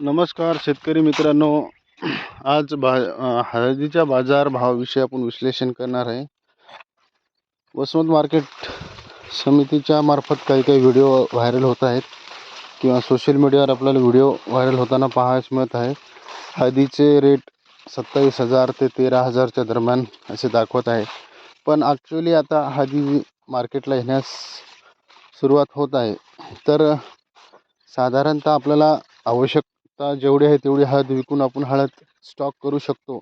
नमस्कार शेतकरी मित्रांनो. आज हळदीच्या बाजार भावाविषयी आपण विश्लेषण करणार आहे. वसमत मार्केट समितीच्या मार्फत काही काही व्हिडिओ व्हायरल होत आहेत किंवा सोशल मीडियावर आपल्याला व्हिडिओ व्हायरल होताना पाहायला मिळत आहे. हळदीचे रेट 27,000 ते 13,000च्या दरम्यान असे दाखवत आहे. पण ॲक्च्युली आता हळदी मार्केटला येण्यास सुरुवात होत आहे. तर साधारणतः आपल्याला आवश्यकता जेवढी आहे तेवढी हळद विकून आपण हळद स्टॉक करू शकतो.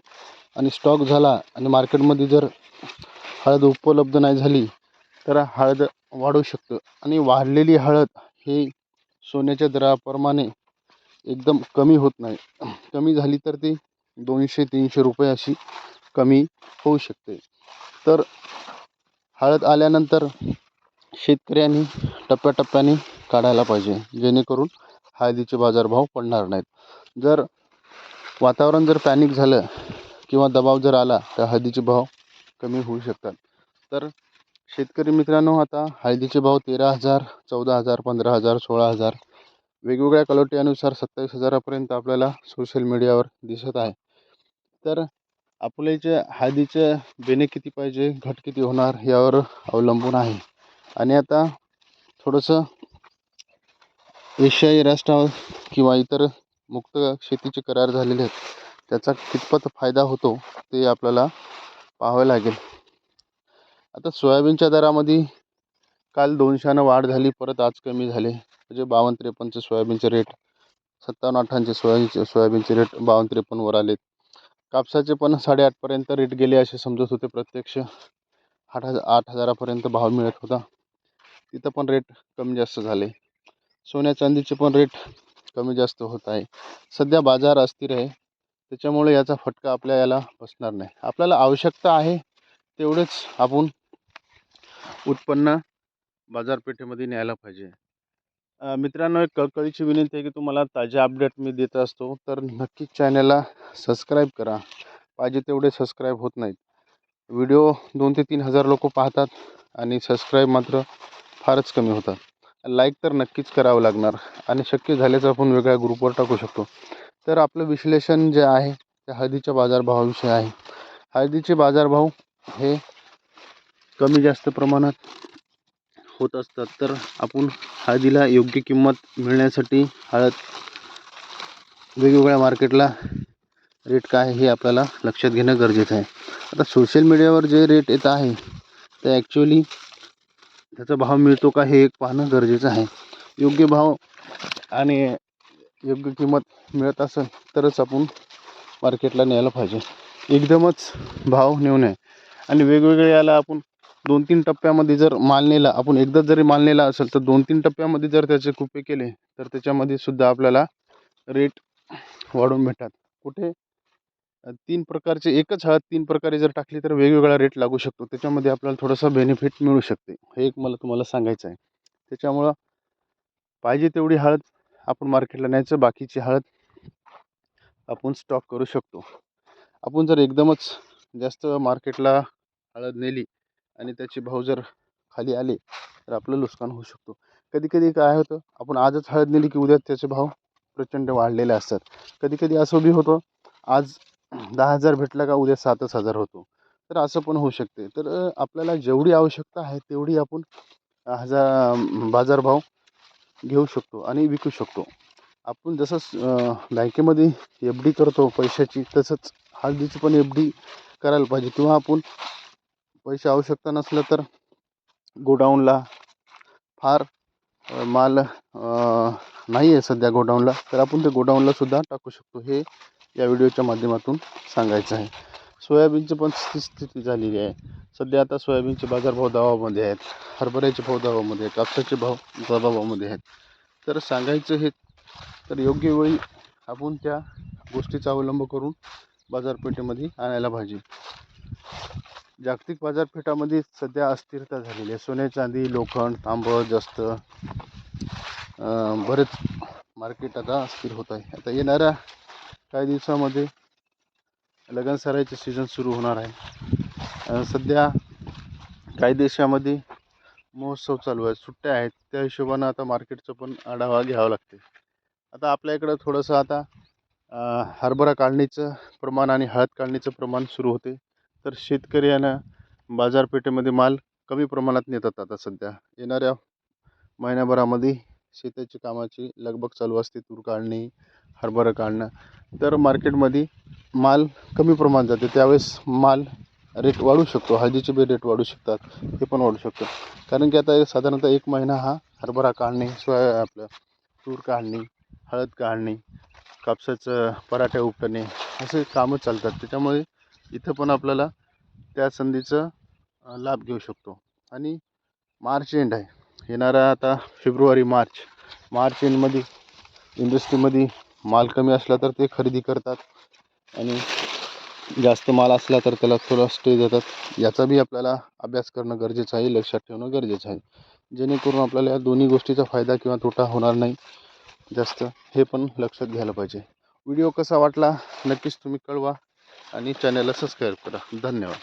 आणि स्टॉक झाला आणि मार्केटमध्ये जर हळद उपलब्ध नाही झाली तर हळद वाढू शकतं. आणि वाढलेली हळद ही सोन्याच्या दराप्रमाणे एकदम कमी होत नाही. कमी झाली तर ती 200-300 रुपये अशी कमी होऊ शकते. तर हळद आल्यानंतर शेतकऱ्यांनी टप्प्याटप्प्याने काढायला पाहिजे, जेणेकरून हळदीचे बाजारभाव पडणार नाहीत. जर वातावरण जर पॅनिक झालं किंवा दबाव जर आला तर हळदीचे भाव कमी होऊ शकतात. तर शेतकरी मित्रांनो, आता हळदीचे भाव 13,000, 14,000, 15,000, 16,000 वेगवेगळ्या क्वालिटीनुसार 27,000पर्यंत आपल्याला सोशल मीडियावर दिसत आहे. तर आपले जे हळदीचे बेणे किती पाहिजे, घट किती होणार यावर अवलंबून आहे. आणि आता थोडंसं एशियाई राष्ट्रावर किंवा इतर मुक्त शेतीचे करार झालेले आहेत, त्याचा कितपत फायदा होतो ते आपल्याला पाहावे लागेल. आता सोयाबीनच्या दरामध्ये काल 200नं वाढ झाली, परत आज कमी झाले. म्हणजे 52-53चे सोयाबीनचे रेट, 57-58चे सोयाबीनचे रेट 52-53वर आलेत. कापसाचे पण 8.5पर्यंत रेट गेले असे समजत होते. प्रत्यक्ष 8,000पर्यंत भाव मिळत होता, तिथं पण रेट कमी जास्त झाले. सोन्या चांदीचे पण रेट कमी जास्त होत आहे. सध्या बाजार अस्थिर आहे, त्याच्यामुळे याचा फटका आपल्या याला बसणार नाही. आपल्याला आवश्यकता आहे तेवढेच आपण उत्पन्न बाजारपेठेमध्ये न्यायला पाहिजे. मित्रांनो, एक कळकळीची विनंती आहे की तुम्हाला ताजे अपडेट मी देत असतो, तर नक्कीच चॅनलला सबस्क्राईब करा. पाहिजे तेवढे सबस्क्राईब होत नाहीत. व्हिडिओ 2 ते 3 हजार लोक पाहतात आणि सबस्क्राईब मात्र फारच कमी होतात. लाईक तर नक्कीच करावं लागणार आणि शक्य झाल्यास आपण वेगळ्या ग्रुपवर टाकू शकतो. तर आपलं विश्लेषण जे आहे ते हळदीच्या बाजारभावाविषयी आहे. हळदीचे बाजारभाव हे कमी जास्त प्रमाणात होत असतात. तर आपण हळदीला योग्य किंमत मिळण्यासाठी हळद वेगवेगळ्या मार्केटला रेट काय हे आपल्याला लक्षात घेणं गरजेचं आहे. आता सोशल मीडियावर जे रेट येत आहे ते ॲक्च्युली त्याचा भाव मिळतो का हे एक पाहणं गरजेचं आहे. योग्य भाव आणि योग्य किंमत मिळत असेल तरच आपण मार्केटला न्यायला पाहिजे. एकदमच भाव नेऊ नये. आणि वेगवेगळे याला आपण 2-3 टप्प्यामध्ये जर माल नेला, आपण एकदाच जरी माल नेला असेल तर 2-3 टप्प्यामध्ये जर त्याचे कुपे केले तर त्याच्यामध्ये सुद्धा आपल्याला रेट वाढून भेटतात. कुठे 3 प्रकारचे एकच हळद 3 प्रकारे जर टाकली तर वेगवेगळा रेट लागू शकतो. त्याच्यामध्ये आपल्याला थोडंसं बेनिफिट मिळू शकते. हे एक मला तुम्हाला सांगायचं आहे. त्याच्यामुळं पाहिजे तेवढी हळद आपण मार्केटला न्यायचं, बाकीची हळद आपण स्टॉक करू शकतो. आपण जर एकदमच जास्त मार्केटला हळद नेली आणि त्याचे भाव जर खाली आले तर आपलं नुकसान होऊ शकतो. कधी कधी काय होतं, आपण आजच हळद नेली की उद्या त्याचे भाव प्रचंड वाढलेले असतात. कधी कधी असं बी होतं, आज 10,000 भेटला का उद्या 7,000 होतो. तर असं पण होऊ शकते. तर आपल्याला जेवढी आवश्यकता आहे तेवढी आपण बाजारभाव घेऊ शकतो आणि विकू शकतो. आपण जसं बँकेमध्ये एफ डी करतो पैशाची, तसंच हळदीची पण एफ डी करायला पाहिजे. किंवा आपण पैसे आवश्यकता नसलं तर गोडाऊनला फार माल नाही आहे सध्या गोडाऊनला, तर आपण ते गोडाऊनला सुद्धा टाकू शकतो. हे या व्हिडिओच्या माध्यमातून सांगायचं आहे. सोयाबीनची पण स्थिती झालेली आहे सध्या. आता सोयाबीनचे बाजारभाव दबावामध्ये आहेत, हरभऱ्याचे भाव दबावामध्ये आहेत, कापसाचे भाव दबावामध्ये आहेत. तर सांगायचं हे, तर योग्य वेळी आपण त्या गोष्टीचा अवलंब करून बाजारपेठेमध्ये आणायला पाहिजे. जागतिक बाजारपेठामध्ये सध्या अस्थिरता झालेली आहे. सोने चांदी, लोखंड, तांबं जास्त बरेच मार्केट आता अस्थिर होत आहे. आता येणाऱ्या काही दिवसामध्ये लगन सराईचे सीझन सुरू होणार आहे. सध्या काही देशामध्ये महोत्सव चालू आहे, सुट्ट्या आहेत. त्या हिशोबानं आता मार्केटचं पण आढावा घ्यावा लागते. आता आपल्या इकडं थोडंसं आता हरभरा काढणीचं प्रमाण आणि हळद काढणीचं प्रमाण सुरू होते. तर शेतकऱ्यांना बाजारपेठेमध्ये माल कमी प्रमाणात नेतात. आता सध्या येणाऱ्या महिन्याभरामध्ये शेताची कामाची लगबग चालू असते. तूर काढणी, हरभरा काढणं. तर मार्केटमध्ये माल कमी प्रमाणात जाते. त्यावेळेस माल रेट वाढू शकतो. हळदीचे बी रेट वाढू शकतात. हे पण वाढू शकतं. कारण की आता साधारणतः 1 महिना हा हरभरा काढणे, आपलं तूर काढणी, हळद काढणी, कापसाचं पराठ्या उपटणे असे कामं चालतात. त्याच्यामुळे इथं पण आपल्याला त्या संधीचं लाभ घेऊ शकतो. आणि मार्च एंड आहे. येणारा आता फेब्रुवारी मार्च एंडमध्ये इंडस्ट्रीमध्ये माल कमी असला तर ते खरेदी करतात आणि जास्त माल असला तर त्याला थोडा स्टे देतात. याचा बी आपल्याला अभ्यास करणं गरजेचं आहे, लक्षात ठेवणं गरजेचं आहे. जेणेकरून आपल्याला या दोन्ही गोष्टीचा फायदा किंवा तोटा होणार नाही जास्त, हे पण लक्षात घ्यायला पाहिजे. व्हिडिओ कसा वाटला नक्कीच तुम्ही कळवा आणि चॅनलला सबस्क्राईब करा. धन्यवाद.